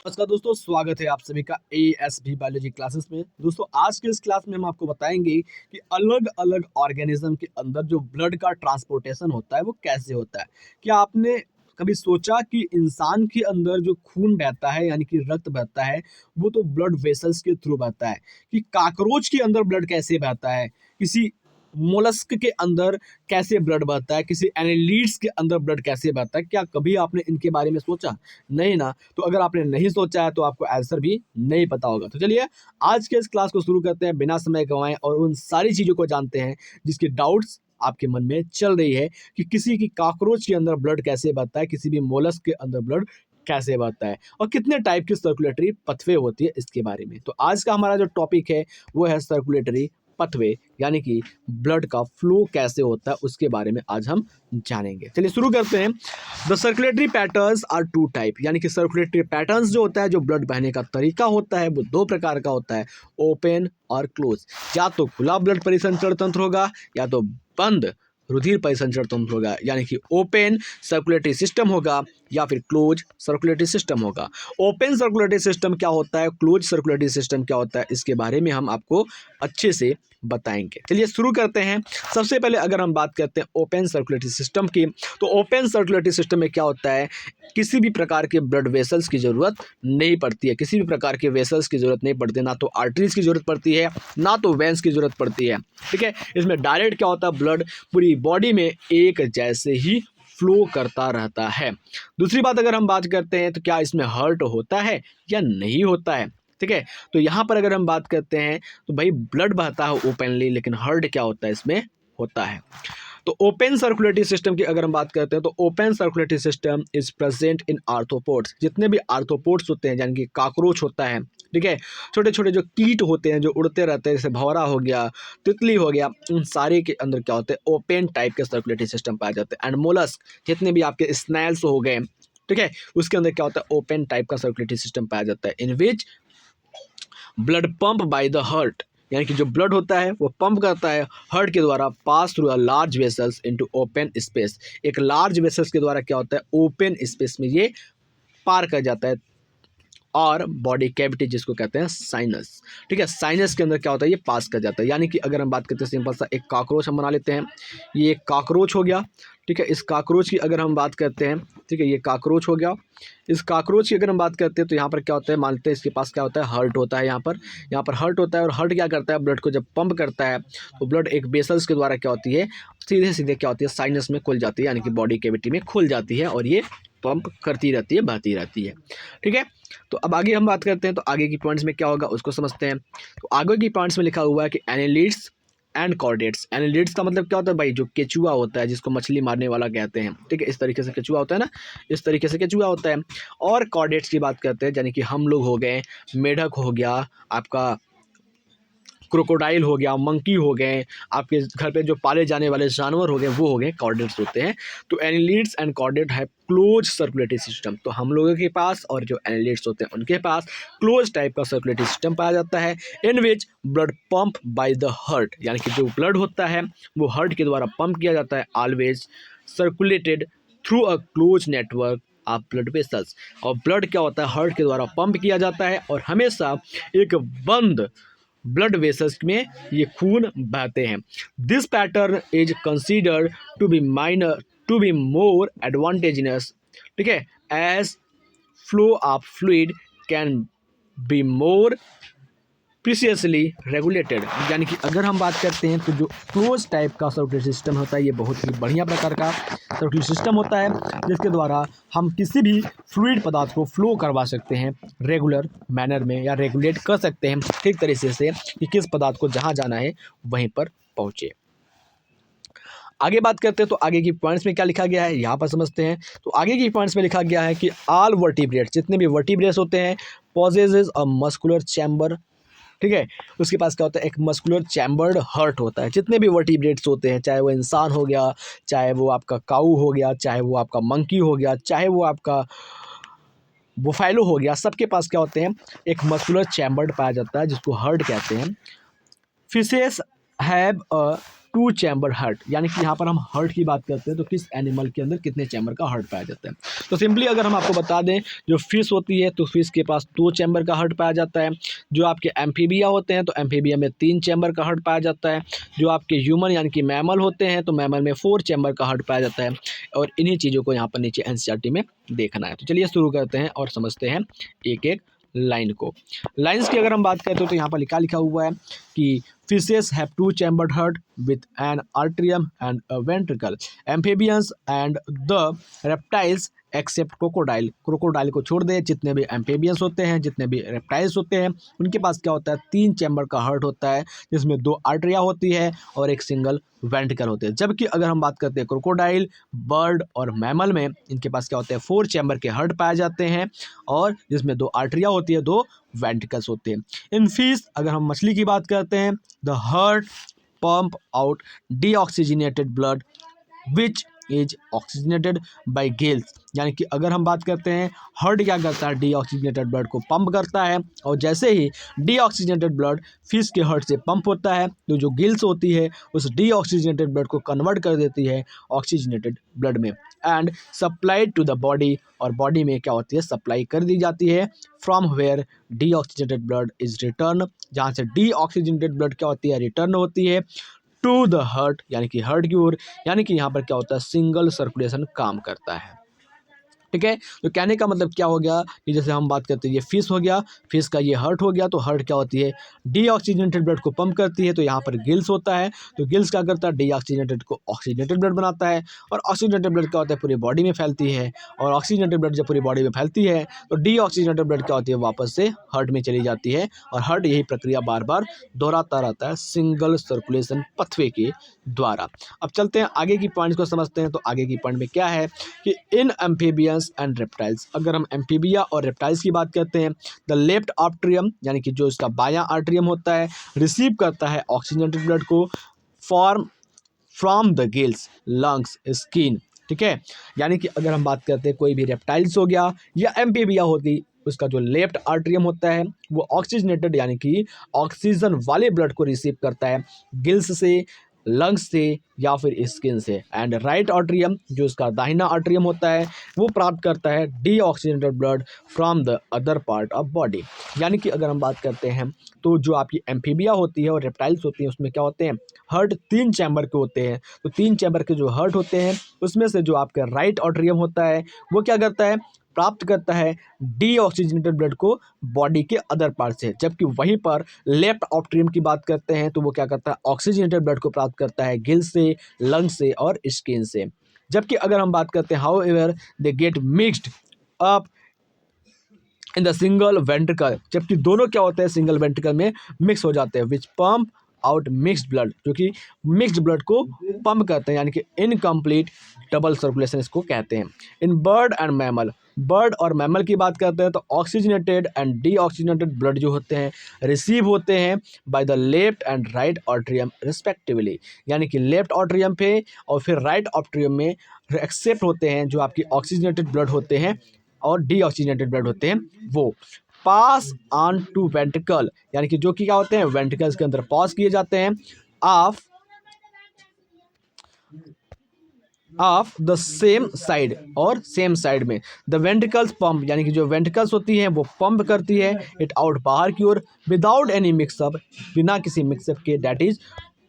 नमस्कार दोस्तों, स्वागत है आप सभी का एएसबी बायोलॉजी क्लासेस में। दोस्तों आज के इस क्लास में हम आपको बताएंगे कि अलग अलग ऑर्गेनिज्म के अंदर जो ब्लड का ट्रांसपोर्टेशन होता है वो कैसे होता है। क्या आपने कभी सोचा कि इंसान के अंदर जो खून बहता है यानी कि रक्त बहता है वो तो ब्लड वेसल्स के थ्रू बहता है। कि काकरोच के अंदर ब्लड कैसे बहता है, किसी मोलस्क के अंदर कैसे ब्लड बहता है, किसी एनालिड्स के अंदर ब्लड कैसे बहता है। क्या कभी आपने इनके बारे में सोचा? नहीं ना। तो अगर आपने नहीं सोचा है तो आपको आंसर भी नहीं पता होगा। तो चलिए आज के इस क्लास को शुरू करते हैं बिना समय गंवाए और उन सारी चीज़ों को जानते हैं जिसकी डाउट्स आपके मन में चल रही है कि किसी की कॉकरोच के अंदर ब्लड कैसे बहता है, किसी भी मोलस्क के अंदर ब्लड कैसे बहता है और कितने टाइप की सर्कुलेटरी पथवे होती है इसके बारे में। तो आज का हमारा जो टॉपिक है वो है सर्कुलेटरी पथवे, यानी कि ब्लड का फ्लो कैसे होता है उसके बारे में आज हम जानेंगे। चलिए शुरू करते हैं। The circulatory patterns are two type, यानी कि सर्कुलेटरी पैटर्न्स जो होता है, जो ब्लड बहने का तरीका होता है वो दो प्रकार का होता है, ओपन और क्लोज। या तो खुला ब्लड परिसंचरण तंत्र होगा या तो बंद रुधिर परिसंचरण तंत्र होगा, यानी कि ओपन सर्कुलेटरी सिस्टम होगा या फिर क्लोज सर्कुलेटरी सिस्टम होगा। ओपन सर्कुलेटरी सिस्टम क्या होता है, क्लोज सर्कुलेटरी सिस्टम क्या होता है, इसके बारे में हम आपको अच्छे से बताएंगे। चलिए शुरू करते हैं। सबसे पहले अगर हम बात करते हैं ओपन सर्कुलेटरी सिस्टम की, तो ओपन सर्कुलेटरी सिस्टम में क्या होता है, किसी भी प्रकार के ब्लड वेसल्स की ज़रूरत नहीं पड़ती है। किसी भी प्रकार के वेसल्स की ज़रूरत नहीं पड़ती है, ना तो आर्टरीज की ज़रूरत पड़ती है ना तो वेंस की ज़रूरत पड़ती है। ठीक है, इसमें डायरेक्ट क्या होता है, ब्लड पूरी बॉडी में एक जैसे ही फ्लो करता रहता है। दूसरी बात अगर हम बात करते हैं तो क्या इसमें हर्ट होता है या नहीं होता है। ठीक है, तो यहाँ पर अगर हम बात करते हैं तो भाई ब्लड बहता है ओपनली, लेकिन हर्ट क्या होता है, इसमें होता है। तो ओपन सर्कुलेटरी सिस्टम की अगर हम बात करते हैं तो open circulatory system is present in arthropods. जितने भी आर्थ्रोपोड्स होते हैं, यानी कि काकरोच होता है, ठीक है, छोटे छोटे जो कीट होते हैं जो उड़ते रहते हैं, जैसे भंवरा हो गया, तितली हो गया, उन सारे के अंदर क्या होते हैं, ओपन टाइप के सर्कुलेटरी सिस्टम पाए जाते हैं। एंड मोलस्क, जितने भी आपके स्नैल्स हो गए, ठीक है, उसके अंदर क्या होता है, ओपन टाइप का सर्कुलेटरी सिस्टम पाया जाता है। In which blood pump by the heart, यानी कि जो ब्लड होता है वो पंप करता है हार्ट के द्वारा, pass through a large vessels into open space. एक लार्ज वेसल्स के द्वारा क्या होता है, ओपन स्पेस में ये पार कर जाता है। और बॉडी कैविटी जिसको कहते हैं साइनस, ठीक है, साइनस के अंदर क्या होता है, ये पास कर जाता है। यानी कि अगर हम बात करते हैं सिंपल सा एक कॉकरोच हम बना लेते हैं, ये एक कॉकरोच हो गया। ठीक है, इस कॉकरोच की अगर हम बात करते हैं, ठीक है, ये कॉकरोच हो गया। इस कॉकरोच की अगर हम बात करते हैं तो यहाँ पर क्या होता है, मानते हैं इसके पास क्या होता है, हर्ट होता है। यहाँ पर हर्ट होता है और हर्ट क्या करता है, ब्लड को जब पंप करता है तो ब्लड एक वेसल्स के द्वारा क्या होती है, सीधे सीधे क्या होती है, साइनस में खुल जाती है, यानी कि बॉडी कैविटी में खुल जाती है और ये पंप करती रहती है, बहती रहती है। ठीक है, तो अब आगे हम बात करते हैं तो आगे की पॉइंट्स में क्या होगा उसको समझते हैं। तो आगे की पॉइंट्स में लिखा हुआ है कि एनालिड्स एंड कॉर्डेट्स। एनालिड्स का मतलब क्या होता है भाई, जो केचुआ होता है जिसको मछली मारने वाला कहते हैं, ठीक है, इस तरीके से केचुआ होता है ना, इस तरीके से केचुआ होता है। और कॉर्डेट्स की बात करते हैं, यानी कि हम लोग हो गए, मेढक हो गया आपका, क्रोकोडाइल हो गया, मंकी हो गए, आपके घर पे जो पाले जाने वाले जानवर हो गए वो हो गए, कॉर्डेट्स होते हैं। तो एनालिड्स एंड कॉर्डेट है क्लोज सर्कुलेटरी सिस्टम। तो हम लोगों के पास और जो एनालिड्स होते हैं उनके पास क्लोज टाइप का सर्कुलेटरी सिस्टम पाया जाता है, in which blood pump by the heart, यानी कि जो ब्लड होता है वो हार्ट के द्वारा पंप किया जाता है, always circulated through a close network of blood vessels. और ब्लड क्या होता है, हार्ट के द्वारा पंप किया जाता है और हमेशा एक बंद ब्लड वेसल्स में ये खून बहते हैं। This pattern is considered to be more advantageous, ठीक है, as flow of fluid can be more precisely regulated. यानी कि अगर हम बात करते हैं तो जो क्लोज टाइप का सर्कुलेटरी सिस्टम होता है ये बहुत ही बढ़िया प्रकार का सर्कुलेटरी सिस्टम होता है, जिसके द्वारा हम किसी भी फ्लूइड पदार्थ को फ्लो करवा सकते हैं रेगुलर मैनर में, या रेगुलेट कर सकते हैं ठीक तरीके से कि किस पदार्थ को जहाँ जाना है वहीं पर पहुँचे। आगे बात करते हैं तो आगे की पॉइंट्स में क्या लिखा गया है यहाँ पर समझते हैं। तो आगे की पॉइंट्स में लिखा गया है कि ऑल वर्टिब्रेट्स, जितने भी वर्टिब्रेट्स होते हैं, पॉजेजेस अ मस्कुलर चैम्बर, ठीक है, उसके पास क्या होता है, एक मस्कुलर चैम्बर्ड हार्ट होता है। जितने भी वर्टिब्रेट्स होते हैं, चाहे वो इंसान हो गया, चाहे वो आपका काऊ हो गया, चाहे वो आपका मंकी हो गया, चाहे वो आपका बुफैलो हो गया, सबके पास क्या होते हैं, एक मस्कुलर चैम्बर्ड पाया जाता है जिसको हार्ट कहते हैं। Fishes have a two chamber heart, यानी कि यहाँ पर हम हार्ट की बात करते हैं तो किस एनिमल के अंदर कितने चैम्बर का हार्ट पाया जाता है। तो सिंपली अगर हम आपको बता दें, जो फिश होती है तो फिश के पास 2 चैम्बर का हार्ट पाया जाता है। जो आपके एम्फीबिया होते हैं तो एम्फीबिया में 3 चैम्बर का हार्ट पाया जाता है। जो आपके ह्यूमन यानी कि मैमल होते हैं तो मैमल में 4 चैम्बर का हार्ट पाया जाता है। और इन्हीं चीज़ों को यहाँ पर नीचे एनसीईआरटी में देखना है। तो चलिए शुरू करते हैं और समझते हैं एक एक लाइन को। लाइंस की अगर हम बात करते हो तो यहाँ पर लिखा हुआ है कि fishes have two chambered heart with an atrium and a ventricle. Amphibians and the reptiles except crocodile को छोड़ दें, जितने भी एम्फेबियंस होते हैं, जितने भी रेप्टाइल्स होते हैं, उनके पास क्या होता है, 3 चैम्बर का हार्ट होता है, जिसमें 2 आर्टरिया होती है और एक सिंगल वेंट्रिकल होते हैं। जबकि अगर हम बात करते हैं क्रोकोडाइल, बर्ड और मैमल में, इनके पास क्या होते हैं, 4 चैम्बर के हार्ट पाए जाते हैं और जिसमें 2 आर्टरिया होती है, 2 वेंट्रिकल्स होते हैं। इन फिश अगर हम मछली की बात करते हैं, the heart pump out deoxygenated blood which is oxygenated by gills, यानी कि अगर हम बात करते हैं हार्ट क्या करता है, डीऑक्सीजनेटेड ब्लड को पंप करता है और जैसे ही डीऑक्सीजनेटेड ब्लड फिश के हार्ट से पंप होता है तो जो गिल्स होती है उस डीऑक्सीजनेटेड ब्लड को कन्वर्ट कर देती है ऑक्सीजनेटेड ब्लड में and supplied to the body, और बॉडी में क्या होती है, सप्लाई कर दी जाती है from where deoxygenated blood is return, जहाँ से डीऑक्सीजनेटेड ब्लड क्या होती है, रिटर्न होती है टू द हार्ट, यानी कि हार्ट की ओर, यानी कि यहाँ पर क्या होता है, सिंगल सर्कुलेशन काम करता है। ठीक है, तो कहने का मतलब क्या हो गया कि जैसे हम बात करते हैं ये फिश हो गया, फिश का ये हार्ट हो गया, तो हार्ट क्या होती है, डीऑक्सीजनेटेड ब्लड को पंप करती है, तो यहाँ पर गिल्स होता है, तो गिल्स क्या करता है, डीऑक्सीजनेटेड को ऑक्सीजनेटेड ब्लड बनाता है और ऑक्सीजनेटेड ब्लड क्या होता है, पूरी बॉडी में फैलती है और ऑक्सीजनेटेड ब्लड जब पूरी बॉडी में फैलती है तो डीऑक्सीजनेटेड ब्लड क्या होती है, वापस से हार्ट में चली जाती है और हार्ट यही प्रक्रिया बार बार दोहराता रहता है सिंगल सर्कुलेशन पथवे के द्वारा। अब चलते हैं आगे की पॉइंट्स को समझते हैं। तो आगे की पॉइंट में क्या है कि इन एम्फीबियंस एंड रेप्टाइल्स, अगर हम एम्फीबिया और रेप्टाइल्स की बात करते हैं, द लेफ्ट आर्टरियम यानी कि जो इसका बायां आर्टरियम होता है रिसीव करता है ऑक्सीजनेटेड ब्लड को from the gills, lungs, skin. ठीक है, यानी कि अगर हम बात करते हैं कोई भी रेप्टाइल्स हो गया या एम्फीबिया होती, उसका जो लेफ्ट आर्टरियम होता है वो ऑक्सीजनेटेड यानी कि ऑक्सीजन वाले ब्लड को रिसीव करता है गिल्स से, लंग्स से या फिर स्किन से, एंड राइट आर्टरियम जो इसका दाहिना आर्टरियम होता है वो प्राप्त करता है deoxygenated blood from the other part of body. यानी कि अगर हम बात करते हैं तो जो आपकी एम्फीबिया होती है और रेप्टाइल्स होती हैं उसमें क्या होते हैं, हार्ट 3 चैम्बर के होते हैं, तो 3 चैम्बर के जो हार्ट होते हैं उसमें से जो आपका राइट आर्टरियम होता है वो क्या करता है, प्राप्त करता है डीऑक्सीजनेटेड ब्लड को बॉडी के अदर पार्ट से, जबकि वहीं पर लेफ्ट आर्टरियम की बात करते हैं तो वो क्या करता है, ऑक्सीजनेटेड ब्लड को प्राप्त करता है गिल से, लंग से और स्किन से। जबकि अगर हम बात करते हैं how ever they get mixed up in the single ventricle, जबकि दोनों क्या होते हैं, सिंगल वेंट्रिकल में मिक्स हो जाते हैं, विच पंप आउट मिक्स्ड ब्लड, जो कि मिक्स्ड ब्लड को पंप करते हैं, यानी कि इनकम्प्लीट डबल सर्कुलेशन इसको कहते हैं। इन बर्ड एंड मैमल, बर्ड और मैमल की बात करते हैं तो ऑक्सीजनेटेड एंड डीऑक्सीजनेटेड ब्लड जो होते हैं रिसीव होते हैं by the left and right atrium respectively, यानी कि लेफ्ट आर्टरियम पे और फिर राइट आर्टरियम में एक्सेप्ट होते हैं जो आपकी ऑक्सीजनेटेड ब्लड होते हैं और डीऑक्सीजनेटेड ब्लड होते हैं वो पास ऑन टू वेंट्रिकल, यानी कि जो कि क्या होते हैं, वेंट्रिकल्स के अंदर पास किए जाते हैं ऑफ द सेम साइड, और सेम साइड में द वेंट्रिकल्स पंप, यानी कि जो वेंट्रिकल्स होती हैं वो पंप करती है इट आउट बाहर की ओर विदाउट एनी मिक्सअप, बिना किसी मिक्सअप के, that is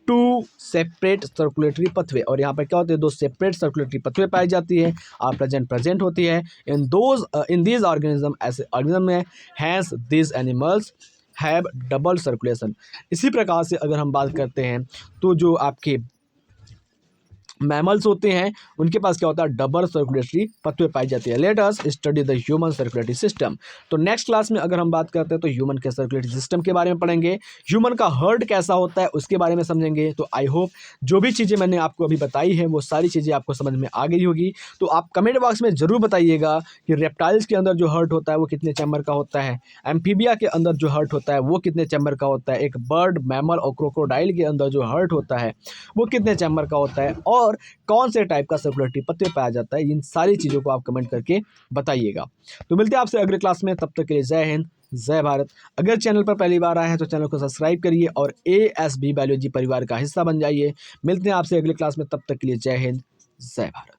two separate circulatory pathway, और यहाँ पर क्या होते हैं, 2 सेपरेट सर्कुलेटरी पथवे पाई जाती है और प्रेजेंट होती है इन दीज ऑर्गेनिज्म, ऐसे ऑर्गेनिज्म में, hence these animals have double circulation. इसी प्रकार से अगर हम बात करते हैं तो जो आपके मैमल्स होते हैं उनके पास क्या होता है, डबल सर्कुलेटरी पथवे पाई जाती है। Let us study the human circulatory system. तो नेक्स्ट क्लास में अगर हम बात करते हैं तो ह्यूमन के सर्कुलेटरी सिस्टम के बारे में पढ़ेंगे, ह्यूमन का हार्ट कैसा होता है उसके बारे में समझेंगे। तो आई होप जो भी चीज़ें मैंने आपको अभी बताई है वो सारी चीज़ें आपको समझ में आ गई होगी। तो आप कमेंट बॉक्स में ज़रूर बताइएगा कि रेप्टाइल्स के अंदर जो हार्ट होता है वो कितने चैम्बर का होता है, एम्फीबिया के अंदर जो हार्ट होता है वो कितने चैम्बर का होता है, एक बर्ड, मैमल और क्रोकोडाइल के अंदर जो हार्ट होता है वो कितने चैम्बर का होता है, और और कौन से टाइप का सर्कुलेटरी पत्थर पाया जाता है, इन सारी चीज़ों को आप कमेंट करके बताइएगा। तो मिलते हैं आपसे अगले क्लास में, तब तक के लिए जय हिंद, जय भारत। अगर चैनल पर पहली बार आए हैं तो चैनल को सब्सक्राइब करिए और ASB बायोलॉजी परिवार का हिस्सा बन जाइए। मिलते हैं आपसे अगले क्लास में, तब तक के लिए जय हिंद, जय भारत।